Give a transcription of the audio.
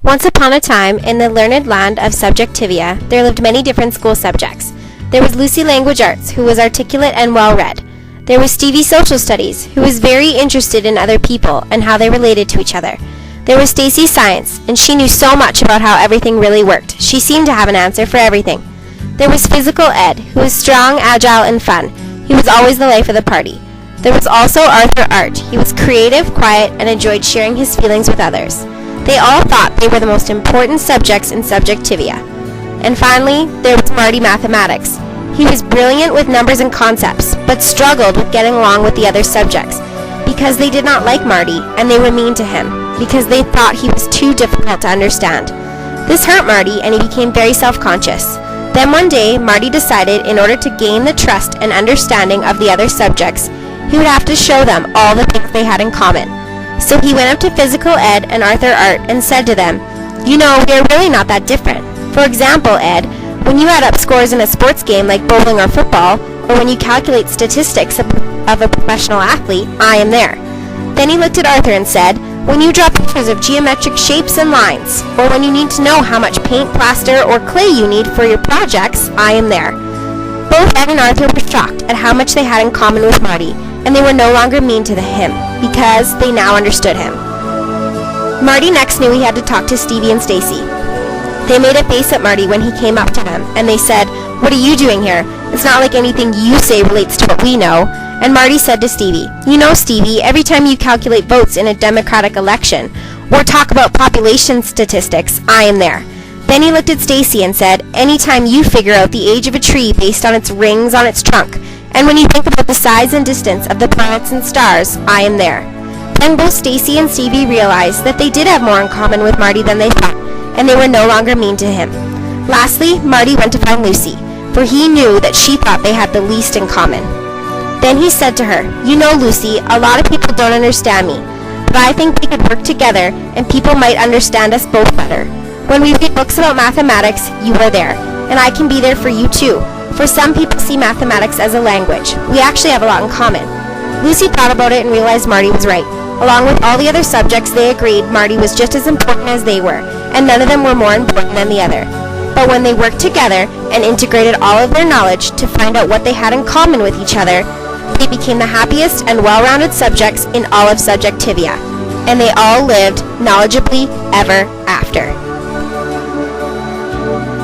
Once upon a time, in the learned land of Subjectivia, there lived many different school subjects. There was Lucy Language Arts, who was articulate and well-read. There was Stevie Social Studies, who was very interested in other people and how they related to each other. There was Stacy Science, and she knew so much about how everything really worked. She seemed to have an answer for everything. There was Physical Ed, who was strong, agile, and fun. He was always the life of the party. There was also Arthur Art. He was creative, quiet, and enjoyed sharing his feelings with others. They all thought they were the most important subjects in Subjectivia. And finally, there was Marty Mathematics. He was brilliant with numbers and concepts, but struggled with getting along with the other subjects, because they did not like Marty, and they were mean to him, because they thought he was too difficult to understand. This hurt Marty, and he became very self-conscious. Then one day, Marty decided in order to gain the trust and understanding of the other subjects, he would have to show them all the things they had in common. So he went up to Physical Ed and Arthur Art and said to them, "You know, we are really not that different. For example, Ed, when you add up scores in a sports game like bowling or football, or when you calculate statistics of a professional athlete, I am there." Then he looked at Arthur and said, "When you draw pictures of geometric shapes and lines, or when you need to know how much paint, plaster, or clay you need for your projects, I am there." Both Ed and Arthur were shocked at how much they had in common with Marty, and they were no longer mean to him, because they now understood him. Marty next knew he had to talk to Stevie and Stacy. They made a face at Marty when he came up to them, and they said, "What are you doing here? It's not like anything you say relates to what we know." And Marty said to Stevie, "You know, Stevie, every time you calculate votes in a democratic election, or talk about population statistics, I am there." Then he looked at Stacy and said, "Anytime you figure out the age of a tree based on its rings on its trunk, and when you think about the size and distance of the planets and stars, I am there." Then both Stacy and Stevie realized that they did have more in common with Marty than they thought, and they were no longer mean to him. Lastly, Marty went to find Lucy, for he knew that she thought they had the least in common. Then he said to her, "You know, Lucy, a lot of people don't understand me, but I think we could work together and people might understand us both better. When we read books about mathematics, you are there, and I can be there for you too. For some people see mathematics as a language. We actually have a lot in common." Lucy thought about it and realized Marty was right. Along with all the other subjects, they agreed Marty was just as important as they were, and none of them were more important than the other. But when they worked together and integrated all of their knowledge to find out what they had in common with each other, they became the happiest and well-rounded subjects in all of Subjectivia, and they all lived knowledgeably ever after.